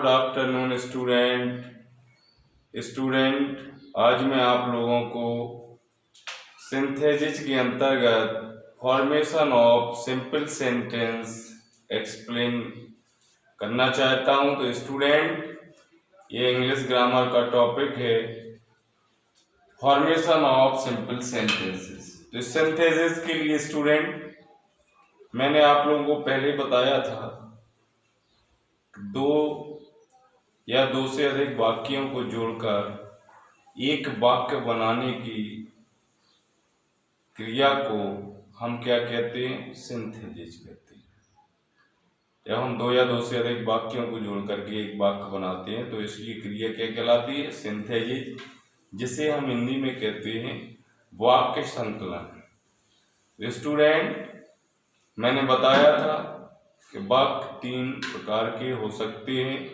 Good afternoon student. आज मैं आप लोगों को सिंथेसिस के अंतर्गत formation of simple sentence explain करना चाहता हूं। तो स्टूडेंट, ये इंग्लिश ग्रामर का टॉपिक है, फॉर्मेशन ऑफ सिंपल सेंटेंसेस। तो सिंथेसिस के लिए स्टूडेंट मैंने आप लोगों को पहले बताया था, दो या दो से अधिक वाक्यों को जोड़कर एक वाक्य बनाने की क्रिया को हम क्या कहते हैं? सिंथेसिस कहते हैं। जब हम दो या दो से अधिक वाक्यों को जोड़ करके एक वाक्य बनाते हैं तो इसकी क्रिया क्या कहलाती है? सिंथेसिस, जिसे हम हिंदी में कहते हैं वाक्य संकलन। स्टूडेंट, मैंने बताया था कि वाक्य तीन प्रकार के हो सकते हैं।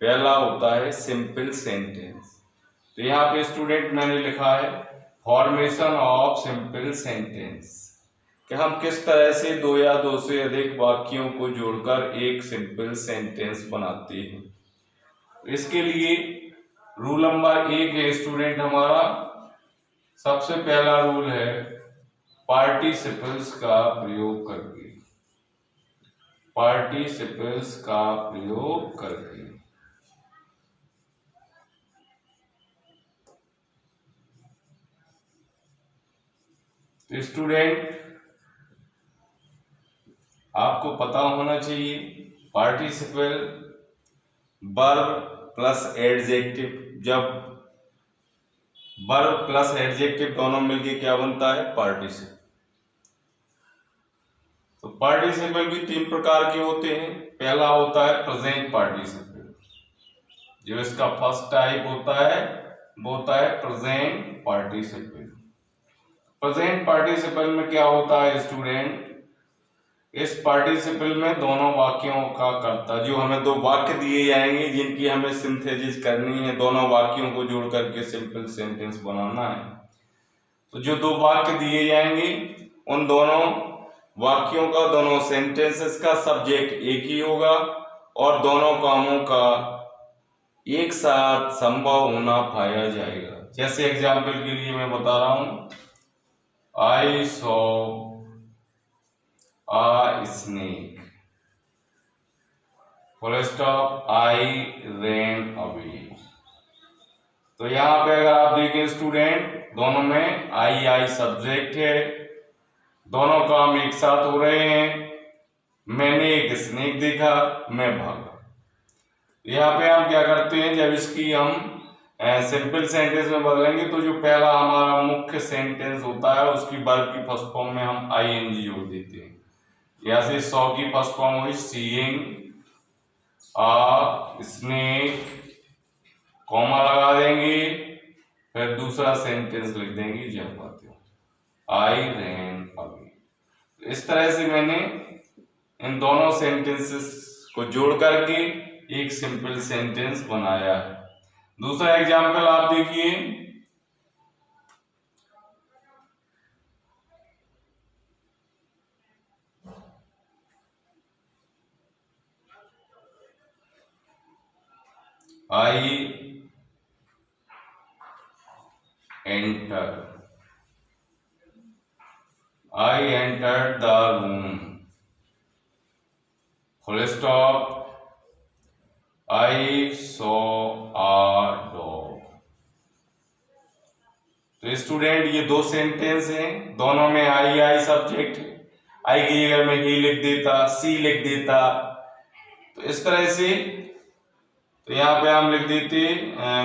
पहला होता है सिंपल सेंटेंस। तो यहाँ पे स्टूडेंट मैंने लिखा है फॉर्मेशन ऑफ सिंपल सेंटेंस, कि हम किस तरह से दो या दो से अधिक वाक्यों को जोड़कर एक सिंपल सेंटेंस बनाते हैं। इसके लिए रूल नंबर 1 है स्टूडेंट हमारा, सबसे पहला रूल है पार्टिसिपल्स का प्रयोग करके। पार्टिसिपल्स का प्रयोग करके तो स्टूडेंट, आपको पता होना चाहिए पार्टिसिपल वर्ब प्लस एडजेक्टिव। जब वर्ब प्लस एडजेक्टिव दोनों मिलके क्या बनता है? पार्टिसिपल। तो पार्टिसिपल भी तीन प्रकार के होते हैं। पहला होता है प्रेजेंट पार्टिसिपल, जो इसका फर्स्ट टाइप होता है वो होता है प्रेजेंट पार्टिसिपल। प्रेजेंट पार्टिसिपल में क्या होता है स्टूडेंट? इस पार्टिसिपल में दोनों वाक्यों का कर्ता, जो हमें दो वाक्य दिए जाएंगे जिनकी हमें सिंथेसिस करनी है, दोनों वाक्यों को जोड़ करके सिंपल सेंटेंस बनाना है। तो जो दो वाक्य दिए जाएंगे उन दोनों वाक्यों का, दोनों सेंटेंसेस का सब्जेक्ट एक ही होगा और दोनों कामों का एक साथ संभव होना पाया जाएगा। जैसे एग्जाम्पल के लिए मैं बता रहा हूं, I saw a snake, full stop, I ran away। तो यहाँ पे अगर आप देखें स्टूडेंट, दोनों में आई सब्जेक्ट है, दोनों काम एक साथ हो रहे हैं। मैंने एक स्नेक देखा, मैं भागा। यहाँ पे हम क्या करते हैं, जब इसकी हम सिंपल सेंटेंस में बदलेंगे तो जो पहला हमारा मुख्य सेंटेंस होता है उसकी वर्ब की फर्स्ट फॉर्म में हम आईएनजी जोड़ देते हैं। जैसे सॉ की फर्स्ट फॉर्म हुई सीइंग अ स्नेक, कॉमा लगा देंगे, फिर दूसरा सेंटेंस लिख देंगे जब आते हो आई रैन अवे। इस तरह से मैंने इन दोनों सेंटेंसेस को जोड़ करके एक सिंपल सेंटेंस बनाया है। दूसरा एग्जाम्पल आप देखिए, I entered the room, full stop, I saw a dog। तो स्टूडेंट, ये दो सेंटेंस हैं, दोनों में आई सब्जेक्ट है। आई की जगह में ही लिख देता, सी लिख देता, तो इस तरह से। तो यहाँ पे हम लिख देते,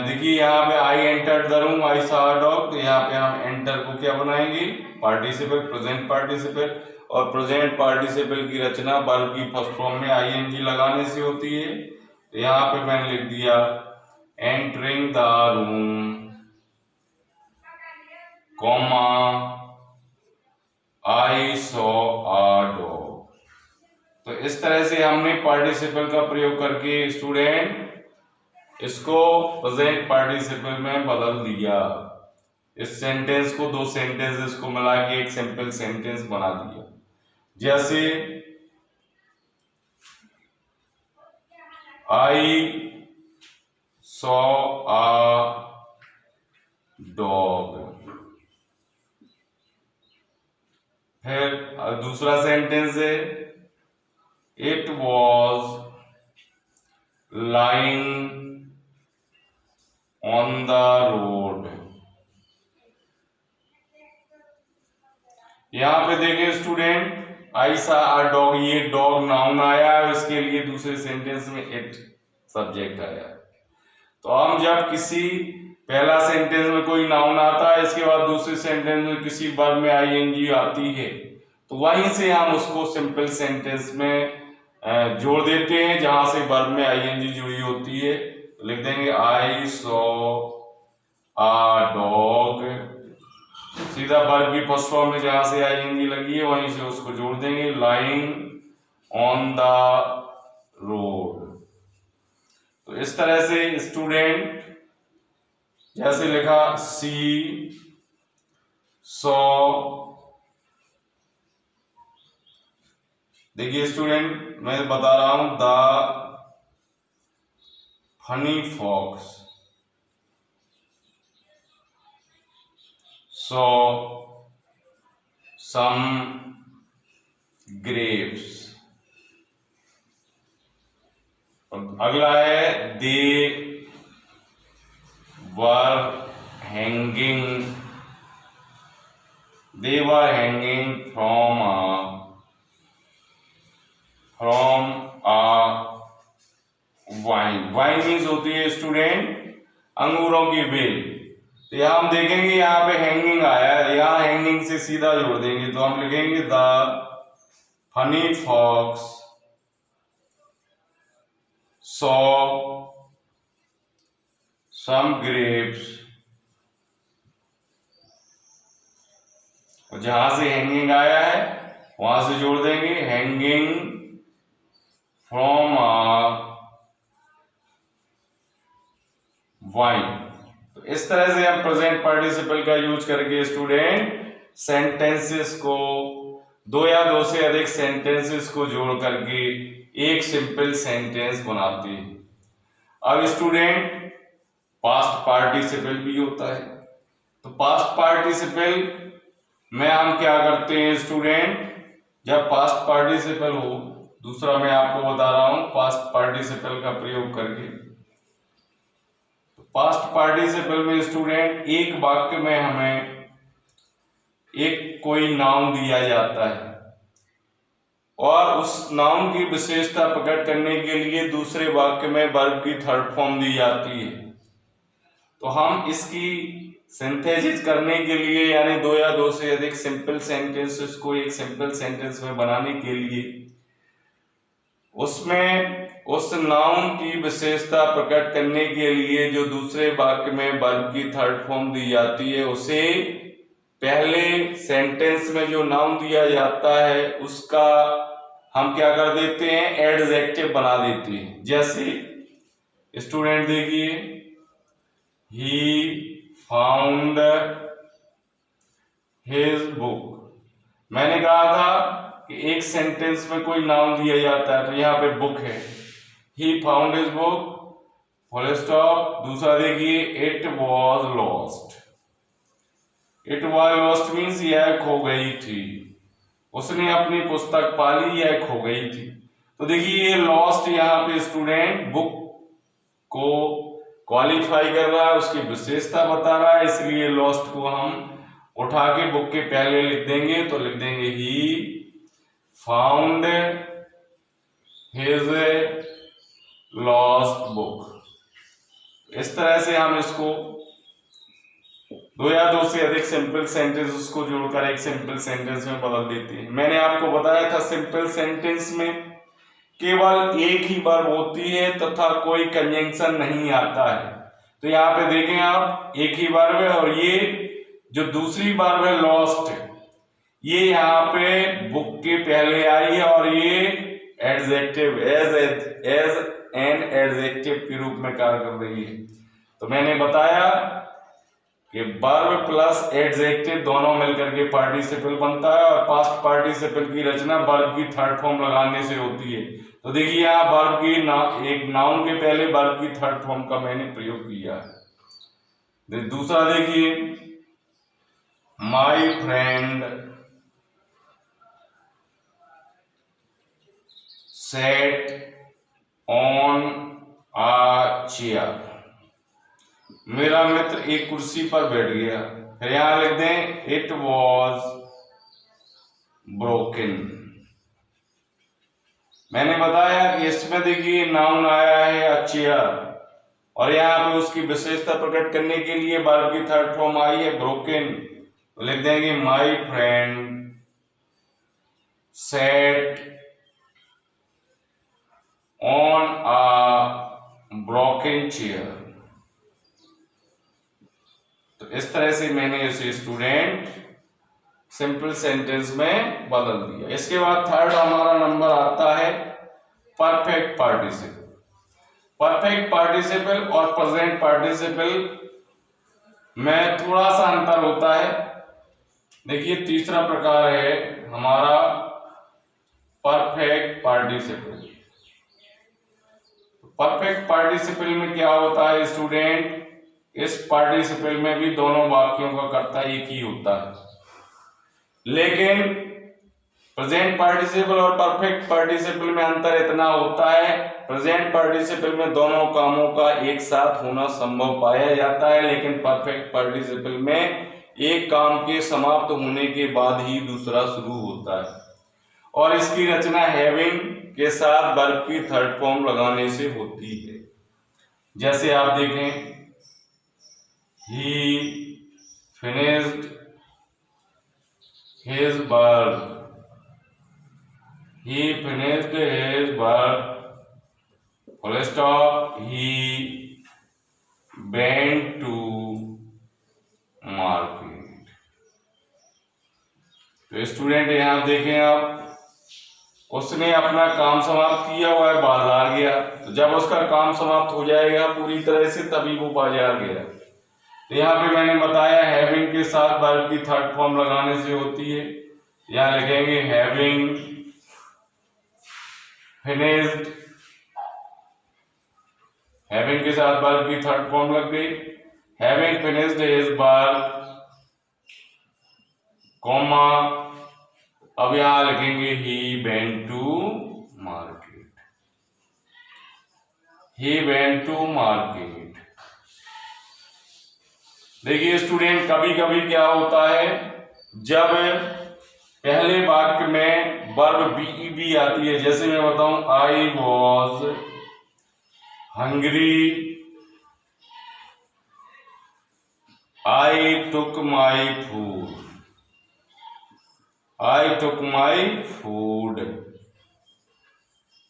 देखिए यहाँ पे I entered the room, I saw a dog. तो यहाँ पे हम एंटर को क्या बनाएंगे? Participle, present participle. और प्रेजेंट पार्टिसिपल की रचना वर्ब की फर्स्ट फॉर्म में आईएनजी लगाने से होती है। तो यहाँ पे मैंने लिख दिया entering the room, comma I saw a dog. तो इस तरह से हमने पार्टिसिपल का प्रयोग करके स्टूडेंट इसको प्रेजेंट पार्टिसिपल में बदल दिया। इस सेंटेंस को, दो सेंटेंसेस को मिला के एक सिंपल सेंटेंस बना दिया। जैसे आई saw a dog। फिर दूसरा सेंटेंस है it was lying on the road। यहां पे देखिए student, I saw a dog, ये डॉग नाउन आया है, इसके लिए दूसरे सेंटेंस में it सब्जेक्ट आया। तो हम जब किसी पहला सेंटेंस में कोई नाउन आता है, इसके बाद दूसरे सेंटेंस में किसी वर्ब में आईएनजी आती है, तो वहीं से हम उसको सिंपल सेंटेंस में जोड़ देते हैं जहां से वर्ब में आईएनजी जुड़ी होती है। तो लिख देंगे आई सॉ आ डॉग, सीधा वर्ब की फर्स्ट फॉर्म में जहां से आईएनजी लगी है वहीं से उसको जोड़ देंगे, लाइंग ऑन द रोड। तो इस तरह से स्टूडेंट जैसे लिखा सी सॉ, देखिए स्टूडेंट मैं बता रहा हूं the funny fox saw some grapes. अगला है they were hanging from a vine. Vine means होती है स्टूडेंट अंगूरों की बेल। तो यहां हम देखेंगे यहाँ पे हैंगिंग आया है, यहाँ हैंगिंग से सीधा जोड़ देंगे तो हम लिखेंगे the funny fox saw some grapes, और जहां से हैंगिंग आया है वहां से जोड़ देंगे हैंगिंग फ्रॉम अ वाइन। तो इस तरह से हम प्रेजेंट पार्टिसिपल का यूज करके स्टूडेंट सेंटेंसेस को, दो या दो से अधिक सेंटेंसेस को जोड़ करके एक सिंपल सेंटेंस बनाते हैं। अब स्टूडेंट पास्ट पार्टिसिपल भी होता है, तो पास्ट पार्टिसिपल में हम क्या करते हैं स्टूडेंट, जब पास्ट पार्टिसिपल हो, दूसरा मैं आपको बता रहा हूं पास्ट पार्टिसिपल का प्रयोग करके। तो पास्ट पार्टिसिपल में स्टूडेंट एक वाक्य में हमें एक कोई नाउन दिया जाता है और उस नाउन की विशेषता प्रकट करने के लिए दूसरे वाक्य में वर्ब की थर्ड फॉर्म दी जाती है। तो हम इसकी सिंथेसिस करने के लिए, यानी दो या दो से अधिक सिंपल सेंटेंसेस को एक सिंपल सेंटेंस में बनाने के लिए, उसमें उस नाउन की विशेषता प्रकट करने के लिए जो दूसरे वाक्य में वर्ब की थर्ड फॉर्म दी जाती है, उसे पहले सेंटेंस में जो नाउन दिया जाता है उसका हम क्या कर देते हैं, एडजेक्टिव बना देते हैं। जैसे स्टूडेंट देखिए, ही फाउंड हिज बुक। मैंने कहा था कि एक सेंटेंस में कोई नाउन दिया जाता है, तो यहाँ पे बुक है, he found his book, full stop. दूसरा देखिए, it was lost. It was lost means यह खो गई थी, उसने अपनी पुस्तक पाली, यह खो गई थी। तो देखिए ये लॉस्ट यहाँ पे स्टूडेंट बुक को क्वालिफाई कर रहा है, उसकी विशेषता बता रहा है, इसलिए लॉस्ट को हम उठा के बुक के पहले लिख देंगे। तो लिख देंगे he found his lost book. इस तरह से हम इसको दो या दो से अधिक सिंपल सेंटेंस को जोड़कर एक सिंपल सेंटेंस में बदल देते हैं। मैंने आपको बताया था सिंपल सेंटेंस में केवल एक ही वर्ब होती है तथा कोई कंजंक्शन नहीं आता है। तो यहाँ पे देखें आप, एक ही वर्ब है और ये जो दूसरी वर्ब है लॉस्ट, ये यहाँ पे बुक के पहले आई है और ये एडजेक्टिव एज एन एडजेक्टिव के रूप में कार्य कर रही है। तो मैंने बताया कि वर्ब प्लस एडजेक्टिव दोनों मिलकर के पार्टिसिपल बनता है और पास्ट पार्टिसिपल की रचना वर्ब की थर्ड फॉर्म लगाने से होती है। तो देखिए यहाँ वर्ब की एक नाउन के पहले वर्ब की थर्ड फॉर्म का मैंने प्रयोग किया है। दूसरा देखिए, my friend sat on a chair, मेरा मित्र एक कुर्सी पर बैठ गया। फिर यहां लिख दें इट वॉज ब्रोकन। मैंने बताया कि इसमें देखिए नाउन आया है अ चेयर और यहाँ पे उसकी विशेषता प्रकट करने के लिए वर्ब की थर्ड फॉर्म आई है ब्रोकन। तो लिख देंगे माई friend sat on a broken chair. तो इस तरह से मैंने इसे स्टूडेंट सिंपल सेंटेंस में बदल दिया। इसके बाद थर्ड हमारा नंबर आता है परफेक्ट पार्टिसिपल। परफेक्ट पार्टिसिपल और प्रेजेंट पार्टिसिपल में थोड़ा सा अंतर होता है। देखिए तीसरा प्रकार है हमारा परफेक्ट पार्टिसिपल। परफेक्ट पार्टिसिपल में क्या होता है स्टूडेंट, इस पार्टिसिपल में भी दोनों वाक्यों का कर्ता एक ही होता है, लेकिन प्रेजेंट पार्टिसिपल और परफेक्ट पार्टिसिपल में अंतर इतना होता है, प्रेजेंट पार्टिसिपल में दोनों कामों का एक साथ होना संभव पाया जाता है, लेकिन परफेक्ट पार्टिसिपल में एक काम के समाप्त होने के बाद ही दूसरा शुरू होता है। और इसकी रचना हैविंग के साथ वर्ब की थर्ड फॉर्म लगाने से होती है। जैसे आप देखें, he finished his work, he finished his work, full stop, he went to market। तो स्टूडेंट यहाँ देखें आप, उसने अपना काम समाप्त किया हुआ है, बाजार गया। तो जब उसका काम समाप्त हो जाएगा पूरी तरह से तभी वो बाजार गया। तो यहाँ पे मैंने बताया हैविंग के साथ वर्ब की थर्ड फॉर्म लगाने से होती है। यहाँ लिखेंगे हैविंग फिनिश्ड, हैविंग के साथ वर्ब की थर्ड फॉर्म लग गई, having finished his work, comma, अब यहां लिखेंगे he went to market, he went to market. देखिए स्टूडेंट कभी कभी क्या होता है, जब पहले वाक्य में वर्ब बी आती है, जैसे मैं बताऊं I was hungry, I took my food, I took my food.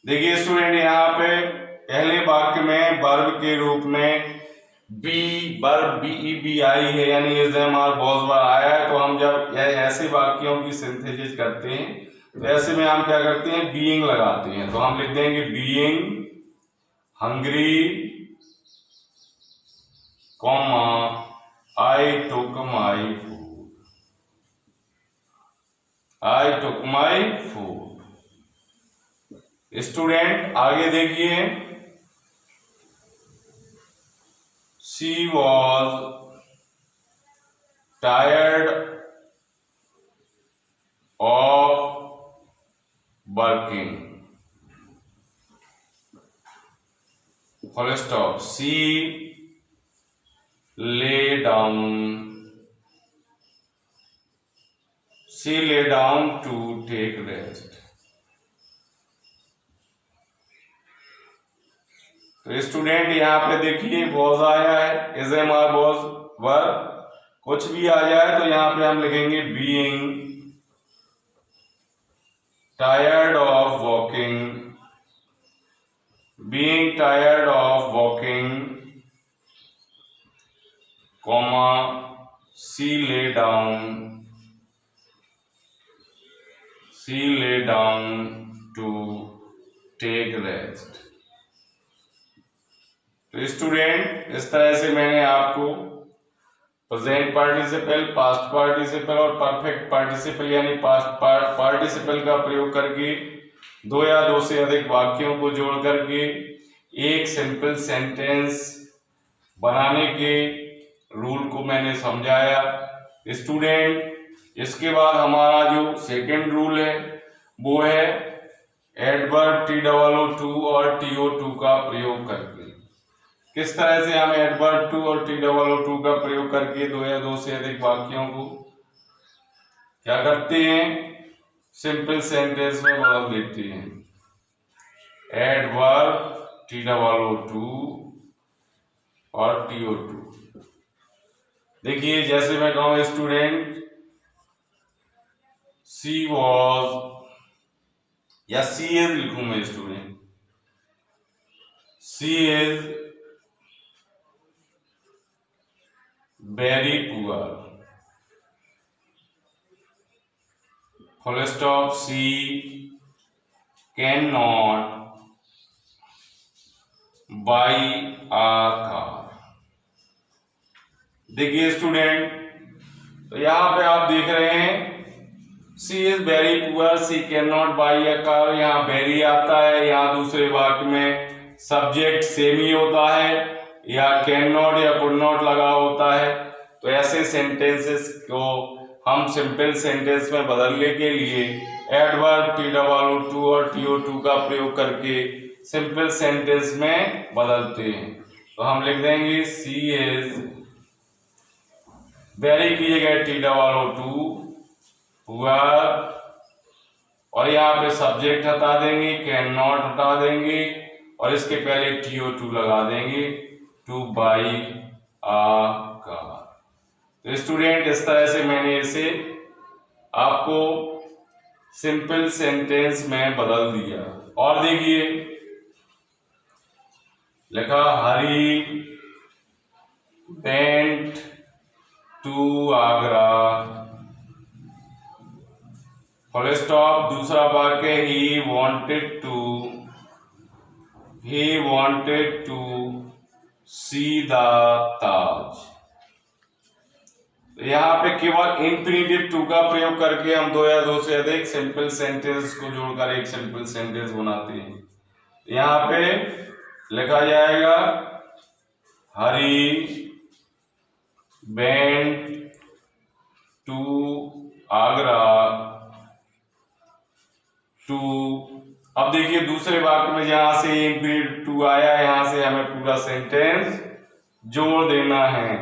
देखिए स्टूडेंट यहाँ पे पहले वाक्य में वर्ब के रूप में वर्ब बी आई है, यानी is am are was were आया है। तो हम जब ऐसे वाक्यों की सिंथेसिस करते हैं तो ऐसे में हम क्या करते हैं, बीइंग लगाते हैं। तो हम लिख देंगे being hungry, comma, I took my food, I took my food. Student आगे देखिए, she was tired of working, full stop, she lay down, she lay down to take rest। तो स्टूडेंट यहाँ पे देखिए वॉज आया है, is am are was were, कुछ भी आ जाए तो यहाँ पे हम लिखेंगे being tired of walking, being tired of walking, comma, she lay down to take rest. तो स्टूडेंट इस तरह से मैंने आपको प्रेजेंट पार्टिसिपल, पास्ट पार्टिसिपल और परफेक्ट पार्टिसिपल यानी पास्ट पार्टिसिपल का प्रयोग करके दो या दो से अधिक वाक्यों को जोड़ करके एक सिंपल सेंटेंस बनाने के रूल को मैंने समझाया स्टूडेंट। इसके बाद हमारा जो सेकंड रूल है वो है एडवर्ब TOO और TO2 का प्रयोग करके। किस तरह से हम एडवर्ब टू और TOO का प्रयोग करके दो या दो से अधिक वाक्यों को क्या करते हैं, सिंपल सेंटेंस में बदल देते हैं। एडवर्ब TOO और TO2। देखिए जैसे मैं कहूँ स्टूडेंट सी वॉज या सी इज लिखूं मैं student, she is very poor, full stop, she can not buy a car. देखिए स्टूडेंट, तो यहां पे आप देख रहे हैं she is very poor, she can not buy a car, यहाँ वेरी आता है, यहाँ दूसरे वाक्य में सब्जेक्ट सेम ही होता है या कैन नॉट या कुड नॉट लगा होता है। तो ऐसे सेंटेंसेस को हम सिंपल सेंटेंस में बदलने के लिए एडवर्ब TOO और TO2 का प्रयोग करके सिंपल सेंटेंस में बदलते हैं। तो हम लिख देंगे सी इज वेरी की जगह TOO पुअर और यहाँ पे सब्जेक्ट हटा देंगे, कैन नॉट हटा देंगे और इसके पहले TO2 लगा देंगे, टू बाई आ कार। तो स्टूडेंट इस तरह से मैंने इसे आपको सिंपल सेंटेंस में बदल दिया। और देखिए लिखा Hari went to Agra, full stop, दूसरा वाक्य he wanted to see the Taj. तो यहाँ पे केवल इंफिनिटिव टू का प्रयोग करके हम दो या दो से अधिक सिंपल सेंटेंस को जोड़कर एक सिंपल सेंटेंस बनाते हैं। यहाँ पे लिखा जाएगा हरी वेंट टू आगरा टू। अब देखिए दूसरे वाक्य में जहां से इंफिनिटिव टू आया, यहां से हमें पूरा सेंटेंस जोड़ देना है।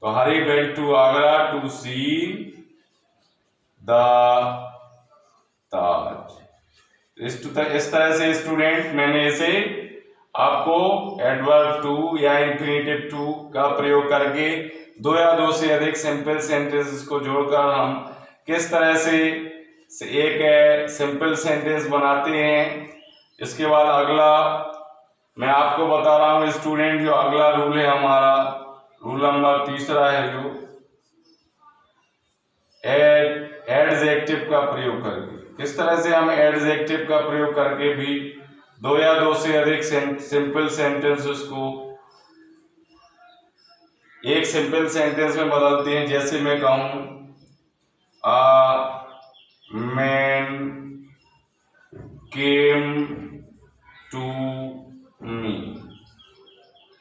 तो Hari went to Agra to see the Taj. इस तरह से स्टूडेंट मैंने इसे आपको एडवर्ब टू या इंफिनिटिव टू का प्रयोग करके दो या दो से अधिक सिंपल सेंटेंसेस को जोड़कर हम किस तरह से एक सिंपल सेंटेंस बनाते हैं। इसके बाद अगला मैं आपको बता रहा हूं स्टूडेंट, जो अगला रूल है हमारा, रूल नंबर तीसरा है, जो एडजेक्टिव का प्रयोग करके। किस तरह से हम एडजेक्टिव का प्रयोग करके भी दो या दो से अधिक सिंपल सेंटेंसेस को एक सिंपल सेंटेंस में बदलते हैं। जैसे मैं कहूं man came to me,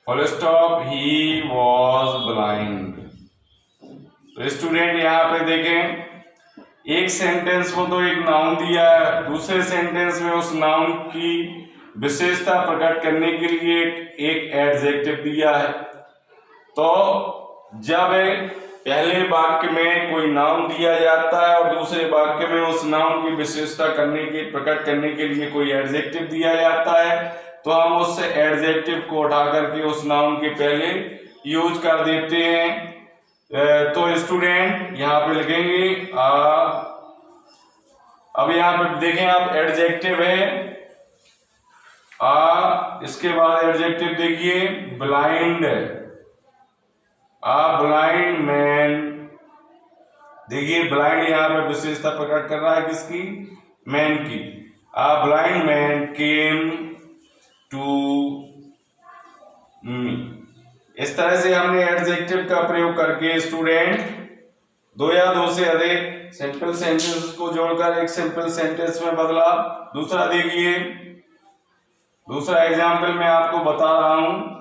full stop, he was blind. तो स्टूडेंट यहाँ पे देखें, एक सेंटेंस में तो एक नाउन दिया है, दूसरे सेंटेंस में उस नाउन की विशेषता प्रकट करने के लिए एक एडजेक्टिव दिया है। तो जब पहले वाक्य में कोई नाउन दिया जाता है और दूसरे वाक्य में उस नाउन की विशेषता प्रकट करने के लिए कोई एडजेक्टिव दिया जाता है, तो हम उस एडजेक्टिव को उठा करके उस नाउन के पहले यूज कर देते हैं। तो स्टूडेंट यहाँ पे लिखेंगे अब यहाँ पे देखें आप, एडजेक्टिव है इसके बाद एडजेक्टिव देखिए ब्लाइंड, ब्लाइंड मैन। देखिए ब्लाइंड यहाँ पे विशेषता प्रकट कर रहा है किसकी, मैन की। Blind man came to me. इस तरह से हमने एडजेक्टिव का प्रयोग करके स्टूडेंट दो या दो से अधिक सिंपल सेंटेंस को जोड़कर एक सिंपल सेंटेंस में बदला। दूसरा देखिए, दूसरा एग्जाम्पल मैं आपको बता रहा हूं।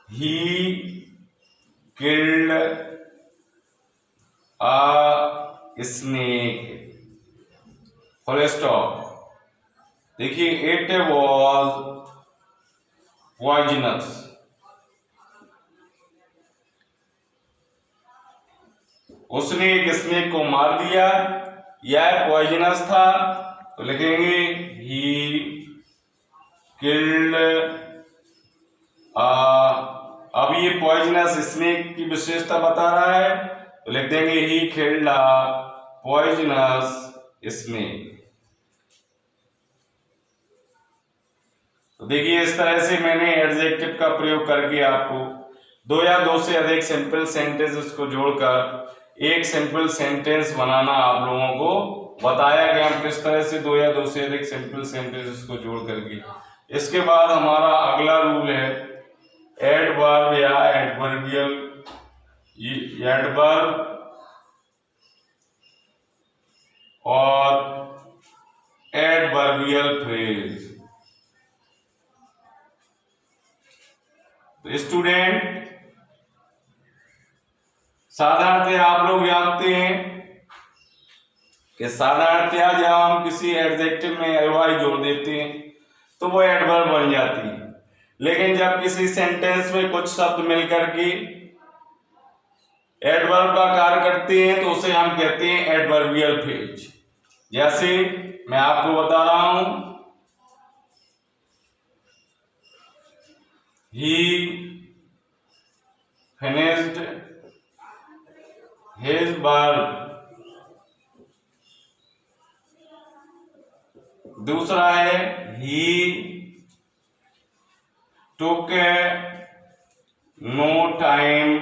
He killed a snake, full stop. देखिए, इट वॉज पॉइजनस। उसने एक स्नेक को मार दिया, यह पॉइजनस था, तो लिखेंगे ही किल्ड अब ये पॉइजनस स्नेक की विशेषता बता रहा है, तो लिख देंगे ही किल्ड पॉइजनस स्नेक। तो देखिए, इस तरह से मैंने एडजेक्टिव का प्रयोग करके आपको दो या दो से अधिक सिंपल सेंटेंसेस को जोड़कर एक सिंपल सेंटेंस बनाना आप लोगों को बताया गया, किस तरह से दो या दो से अधिक सिंपल सेंटेंसेस को जोड़ करके। इसके बाद हमारा अगला रूल है एडवर्ब या एडवर्बियल, एडवर्ब और एडवर्बियल फ्रेज। तो स्टूडेंट, साधारणतः आप लोग जानते हैं कि साधारणतः जब हम किसी एडजेक्टिव में एलवाई जोड़ देते हैं तो वो एडवर्ब बन जाती है, लेकिन जब किसी सेंटेंस में कुछ शब्द मिलकर के एडवर्ब का कार्य करते हैं तो उसे हम कहते हैं एडवर्बियल फ्रेज। जैसे मैं आपको बता रहा हूं, he finished his work। दूसरा है he took no time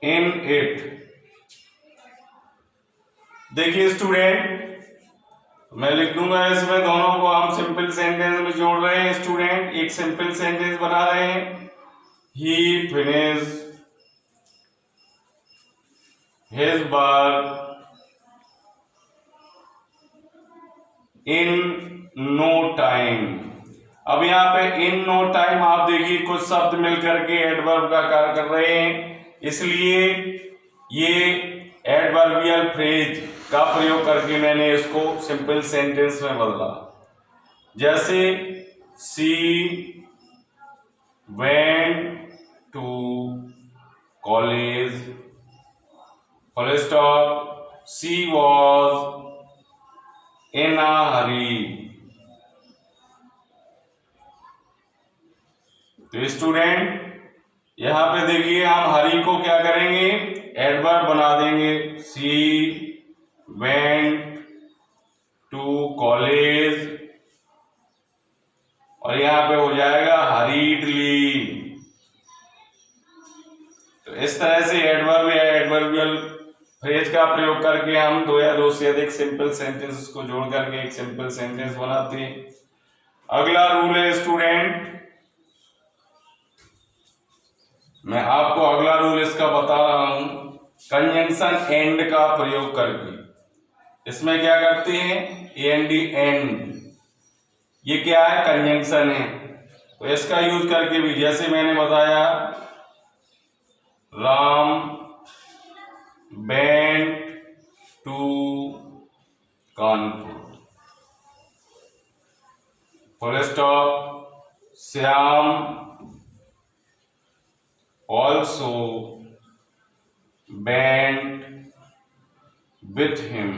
in it। देखिए स्टूडेंट, मैं लिख दूंगा इसमें, दोनों को हम सिंपल सेंटेंस में जोड़ रहे हैं। स्टूडेंट, एक सिंपल सेंटेंस बना रहे हैं, he finished his work in no time. अब यहाँ पे इन नो टाइम आप देखिए कुछ शब्द मिलकर के एडवर्ब का कार्य कर रहे हैं, इसलिए ये एडवर्बियल फ्रेज का प्रयोग करके मैंने इसको सिंपल सेंटेंस में बदला। जैसे she went to college, full stop, she was in a hurry. तो स्टूडेंट, यहां पे देखिए हम हरी को क्या करेंगे, एडवर्ब बना देंगे, शी वेंट टू कॉलेज, और यहां पे हो जाएगा हरीडली। तो इस तरह से एडवर्ब या एडवर्बियल फ्रेज का प्रयोग करके हम दो या दो से अधिक सिंपल सेंटेंसेस को जोड़ करके एक सिंपल सेंटेंस बनाते हैं। अगला रूल है स्टूडेंट, मैं आपको अगला रूल इसका बता रहा हूं, कंजंक्शन एंड का प्रयोग करके। इसमें क्या करते हैं, एंड, एंड, ये क्या है, कंजंक्शन है, तो इसका यूज करके भी, जैसे मैंने बताया, Ram went to Kanpur, full stop, Shyam also went with him।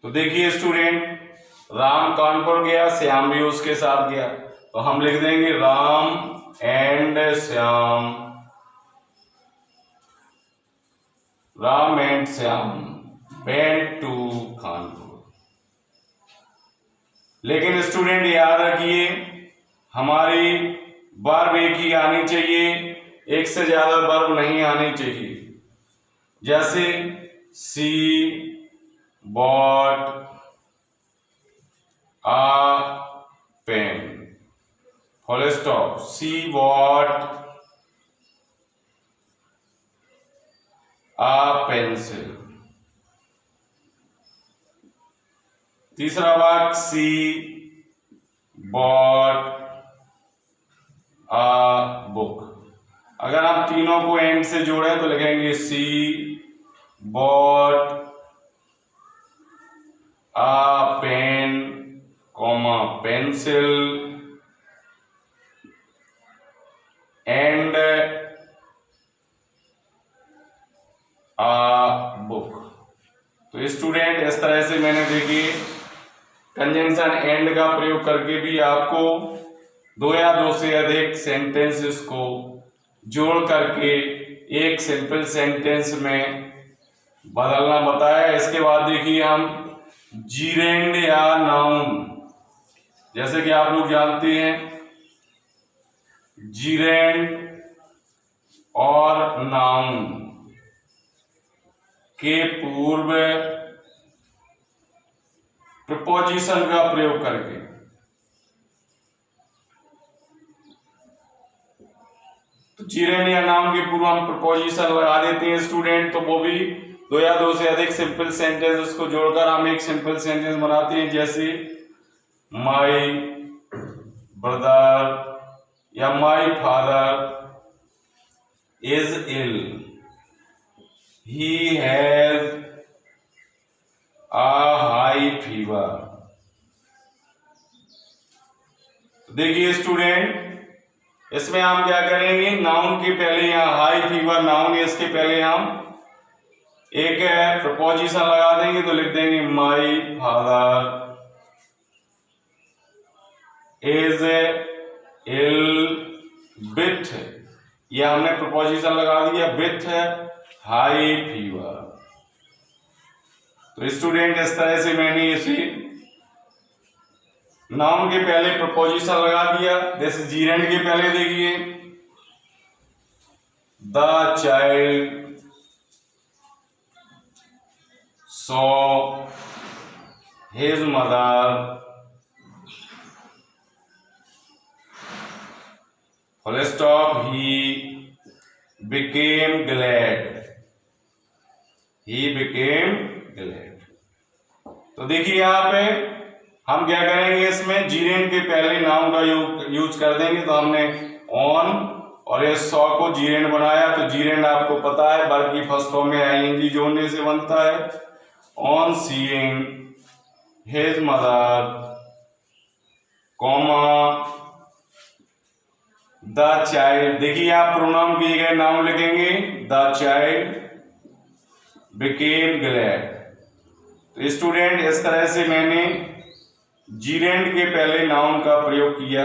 तो देखिए स्टूडेंट, राम कानपुर गया, श्याम भी उसके साथ गया, तो हम लिख देंगे Ram and Shyam, Ram and Shyam went to Kanpur. लेकिन स्टूडेंट याद रखिए, हमारी वर्ब एक ही आनी चाहिए, एक से ज्यादा वर्ब नहीं आनी चाहिए। जैसे सी bought a pen, full stop, C bought uh pencil. तीसरा वाक्य, सी बॉट आ बुक। अगर आप तीनों को एंड से जोड़ें तो लिखेंगे she bought a pen comma pencil and a book. तो स्टूडेंट इस तरह से मैंने देखिए कंजंक्शन एंड का प्रयोग करके भी आपको दो या दो से अधिक सेंटेंसेस को जोड़ करके एक सिंपल सेंटेंस में बदलना बताया। इसके बाद देखिए हम जीरेंड या नाउन, जैसे कि आप लोग जानते हैं जीरेंड और नाउन के पूर्व प्रीपोजिशन का प्रयोग करके तो जीरेंड या नाउन के पूर्व हम प्रीपोजिशन लगा देते हैं स्टूडेंट। तो वो भी दो या दो से अधिक सिंपल सेंटेंसेस को जोड़कर हम एक सिंपल सेंटेंस बनाते हैं, जैसे माई ब्रदर या my father is ill, he has a high fever. देखिए स्टूडेंट इसमें हम क्या करेंगे, नाउन के पहले यहाँ हाई फीवर नाउन है, इसके पहले हम एक प्रपोजिशन लगा देंगे तो लिख देंगे my father is ill with, यह हमने प्रपोजिशन लगा दिया विथ हाई फीवर। तो स्टूडेंट इस तरह से मैंने इसे नाउन के पहले प्रपोजिशन लगा दिया। जैसे जीरेंड के पहले देखिए the child saw his mother full stop he became glad, he became glad. तो देखिए यहाँ पे हम क्या करेंगे, इसमें जीरेंड के पहले नाउन का यूज कर देंगे। तो हमने ऑन और ये सॉ को जीरेंड बनाया, तो जीरेंड आपको पता है वर्ब की फर्स्ट फॉर्म में आईएनजी जोड़ने से बनता है। On seeing his mother comma the child, देखिए आप प्रोनाउन की जगह नाउन लिखेंगे द चाइल्ड बिकेम ग्लैड। तो स्टूडेंट इस तरह से मैंने जीरेंड के पहले नाउन का प्रयोग किया।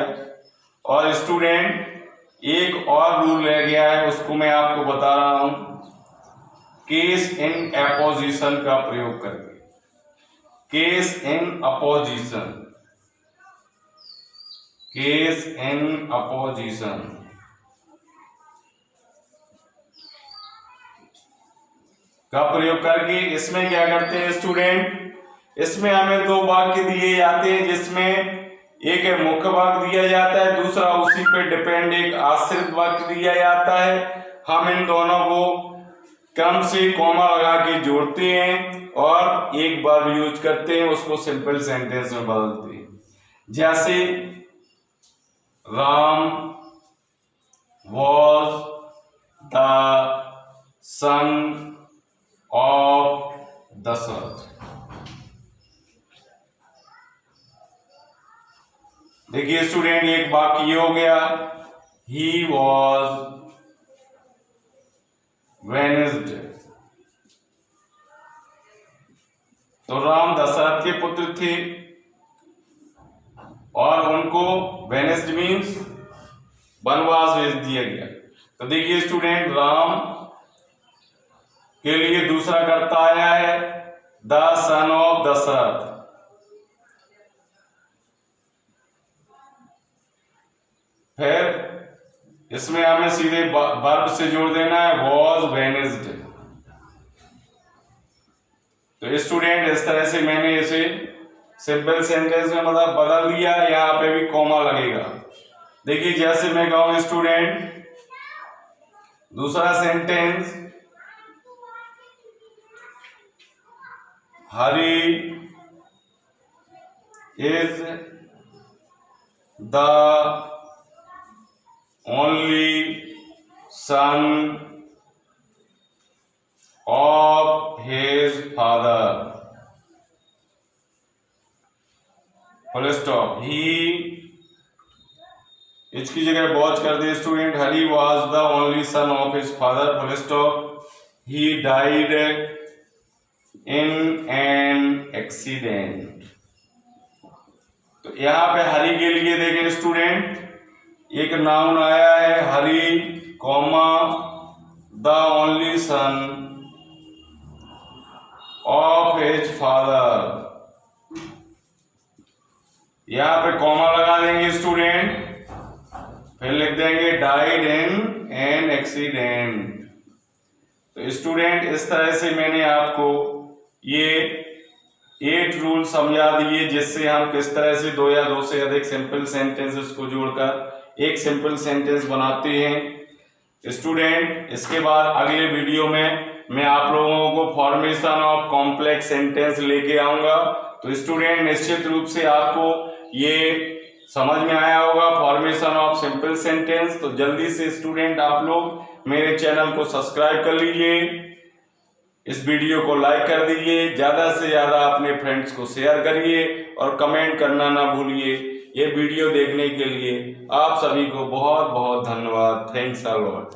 और स्टूडेंट एक और रूल रह गया है, उसको मैं आपको बता रहा हूं, केस इन अपोजिशन का प्रयोग करके। Case in opposition, case in opposition का प्रयोग करके इसमें क्या करते हैं स्टूडेंट, इसमें हमें दो वाक्य दिए जाते हैं, जिसमें एक है मुख्य वाक्य दिया जाता है, दूसरा उसी पे डिपेंड एक आश्रित वाक्य दिया जाता है। हम इन दोनों को क्रम से कॉमा लगा के जोड़ते हैं और एक बार यूज करते हैं, उसको सिंपल सेंटेंस में बदलते हैं। जैसे Ram was the son of Dasharath. देखिए स्टूडेंट एक वाक्य ये हो गया, ही वॉज वेनिस्ड। तो राम दशरथ के पुत्र थे और उनको वेनिस्ड मीन्स वनवास भेज दिया गया। तो देखिए स्टूडेंट राम के लिए दूसरा कर्ता आया है द सन ऑफ दशरथ। फिर इसमें हमें सीधे वर्ब से जोड़ देना है वॉज वेनिस्ड। तो स्टूडेंट इस तरह से मैंने इसे सिंपल सेंटेंस में मतलब बदल दिया। यहाँ पे भी कॉमा लगेगा। देखिए जैसे मैं कहूँ स्टूडेंट, दूसरा sentence, Hari is the only son of his father, full stop. He, इसकी जगह वॉच कर दे student, Hari was the only son of his father, full stop. He died in an accident. तो यहां पे हरी के लिए देखें स्टूडेंट, एक नाउन आया है Hari, comma the only son of his father, यहां पे कॉमा लगा देंगे स्टूडेंट, फिर लिख देंगे डाइड इन एन एक्सीडेंट। तो स्टूडेंट इस तरह से मैंने आपको ये 8 रूल समझा दिए, जिससे हम किस तरह से 2 या 2 से अधिक सिंपल सेंटेंसेस को जोड़कर एक सिंपल सेंटेंस बनाते हैं। स्टूडेंट इसके बाद अगले वीडियो में मैं आप लोगों को फॉर्मेशन ऑफ कॉम्प्लेक्स सेंटेंस लेके आऊंगा। तो स्टूडेंट निश्चित रूप से आपको ये समझ में आया होगा फॉर्मेशन ऑफ सिंपल सेंटेंस। तो जल्दी से स्टूडेंट आप लोग मेरे चैनल को सब्सक्राइब कर लीजिए, इस वीडियो को लाइक कर दीजिए, ज्यादा से ज्यादा अपने फ्रेंड्स को शेयर करिए और कमेंट करना ना भूलिए। ये वीडियो देखने के लिए आप सभी को बहुत बहुत धन्यवाद। Thanks a lot.